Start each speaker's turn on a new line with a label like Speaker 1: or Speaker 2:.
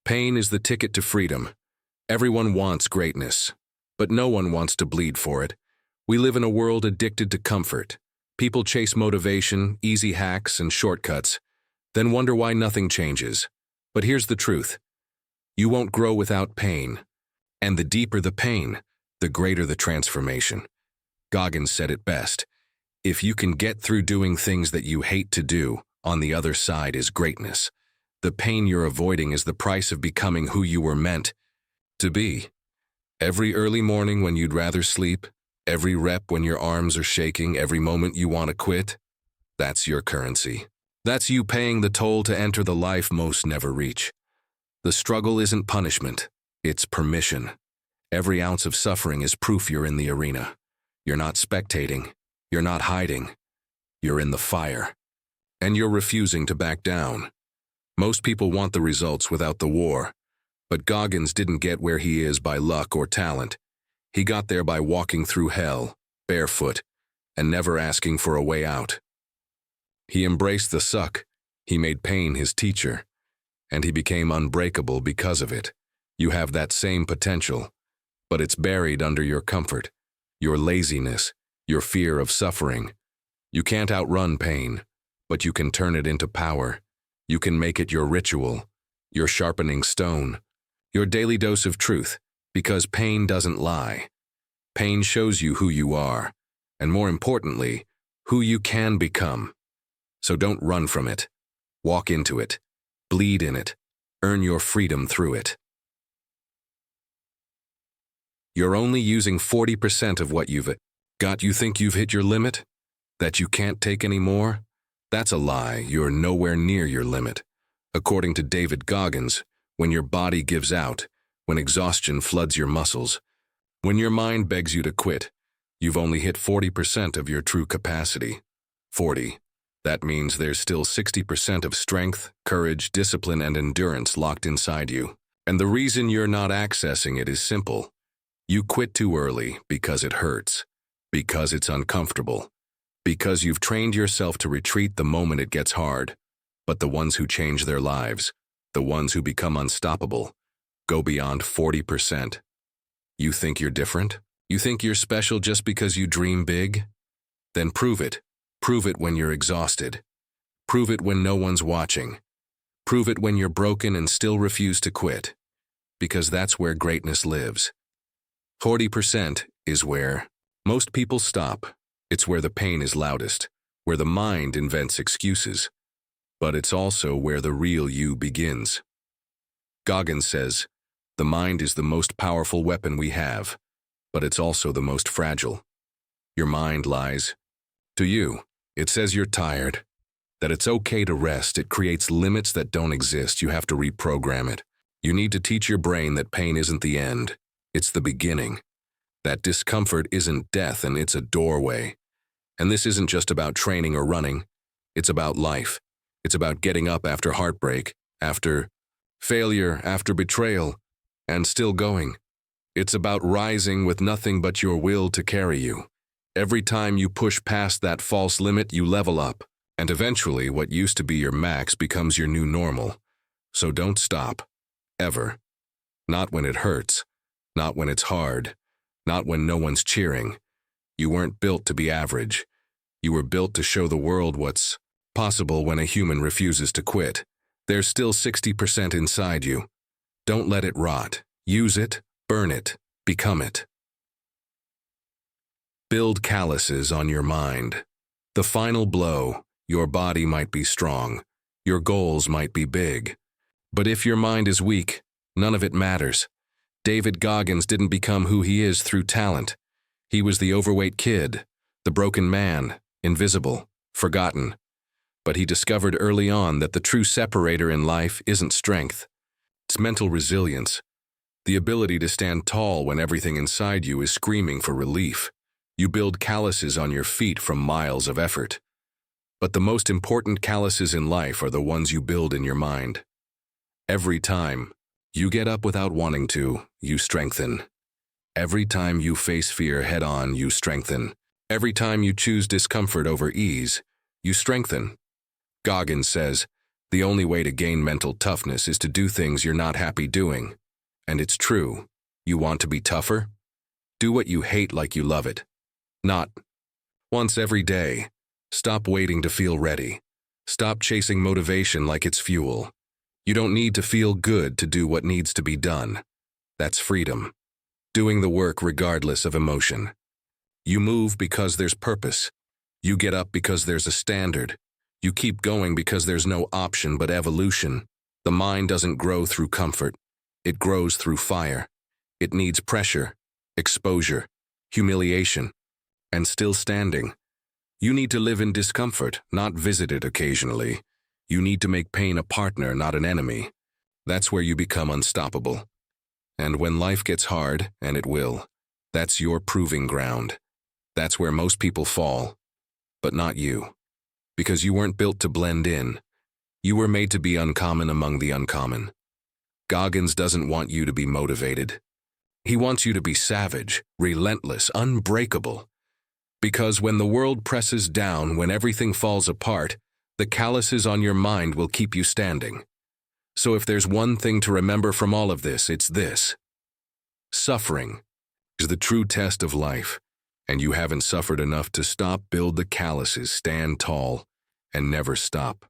Speaker 1: Pain is the ticket to freedom. Everyone wants greatness, but no one wants to bleed for it. We live in a world addicted to comfort. People chase motivation, easy hacks, and shortcuts, then wonder why nothing changes. But here's the truth. You won't grow without pain. And the deeper the pain, the greater the transformation. Goggins said it best. If you can get through doing things that you hate to do, on the other side is greatness. The pain you're avoiding is the price of becoming who you were meant to be. Every early morning when you'd rather sleep, every rep when your arms are shaking, every moment you want to quit, that's your currency. That's you paying the toll to enter the life most never reach. The struggle isn't punishment, it's permission. Every ounce of suffering is proof you're in the arena. You're not spectating, you're not hiding, you're in the fire. And you're refusing to back down. Most people want the results without the war, but Goggins didn't get where he is by luck or talent. He got there by walking through hell, barefoot, and never asking for a way out. He embraced the suck, he made pain his teacher, and he became unbreakable because of it. You have that same potential, but it's buried under your comfort, your laziness, your fear of suffering. You can't outrun pain, but you can turn it into power. You can make it your ritual, your sharpening stone, your daily dose of truth, because pain doesn't lie. Pain shows you who you are, and more importantly, who you can become. So don't run from it. Walk into it. Bleed in it. Earn your freedom through it. You're only using 40% of what you've got. You think you've hit your limit? That you can't take any more? That's a lie. You're nowhere near your limit. According to David Goggins, when your body gives out, when exhaustion floods your muscles, when your mind begs you to quit, you've only hit 40% of your true capacity. 40. That means there's still 60% of strength, courage, discipline, and endurance locked inside you. And the reason you're not accessing it is simple. You quit too early because it hurts, because it's uncomfortable, because you've trained yourself to retreat the moment it gets hard. But the ones who change their lives, the ones who become unstoppable, go beyond 40%. You think you're different? You think you're special just because you dream big? Then prove it. Prove it when you're exhausted. Prove it when no one's watching. Prove it when you're broken and still refuse to quit. Because that's where greatness lives. 40% is where most people stop. It's where the pain is loudest, where the mind invents excuses. But it's also where the real you begins. Goggins says, the mind is the most powerful weapon we have, but it's also the most fragile. Your mind lies to you. It says you're tired, that it's okay to rest. It creates limits that don't exist. You have to reprogram it. You need to teach your brain that pain isn't the end. It's the beginning. That discomfort isn't death, and it's a doorway. And this isn't just about training or running. It's about life. It's about getting up after heartbreak, after failure, after betrayal, and still going. It's about rising with nothing but your will to carry you. Every time you push past that false limit, you level up, and eventually what used to be your max becomes your new normal. So don't stop. Ever. Not when it hurts. Not when it's hard. Not when no one's cheering. You weren't built to be average. You were built to show the world what's possible when a human refuses to quit. There's still 60% inside you. Don't let it rot. Use it, burn it, become it. Build calluses on your mind. The final blow, your body might be strong. Your goals might be big. But if your mind is weak, none of it matters. David Goggins didn't become who he is through talent. He was the overweight kid, the broken man, invisible, forgotten. But he discovered early on that the true separator in life isn't strength. It's mental resilience, the ability to stand tall when everything inside you is screaming for relief. You build calluses on your feet from miles of effort. But the most important calluses in life are the ones you build in your mind. Every time you get up without wanting to, you strengthen. Every time you face fear head-on, you strengthen. Every time you choose discomfort over ease, you strengthen. Goggins says, The only way to gain mental toughness is to do things you're not happy doing. And it's true. You want to be tougher? Do what you hate like you love it. Not once every day. Stop waiting to feel ready. Stop chasing motivation like it's fuel. You don't need to feel good to do what needs to be done. That's freedom. Doing the work regardless of emotion. You move because there's purpose. You get up because there's a standard. You keep going because there's no option but evolution. The mind doesn't grow through comfort. It grows through fire. It needs pressure, exposure, humiliation, and still standing. You need to live in discomfort, not visit it occasionally. You need to make pain a partner, not an enemy. That's where you become unstoppable. And when life gets hard, and it will, that's your proving ground. That's where most people fall, but not you. Because you weren't built to blend in. You were made to be uncommon among the uncommon. Goggins doesn't want you to be motivated. He wants you to be savage, relentless, unbreakable. Because when the world presses down, when everything falls apart, the calluses on your mind will keep you standing. So if there's one thing to remember from all of this, it's this. Suffering is the true test of life, and you haven't suffered enough to stop. Build the calluses, stand tall, and never stop.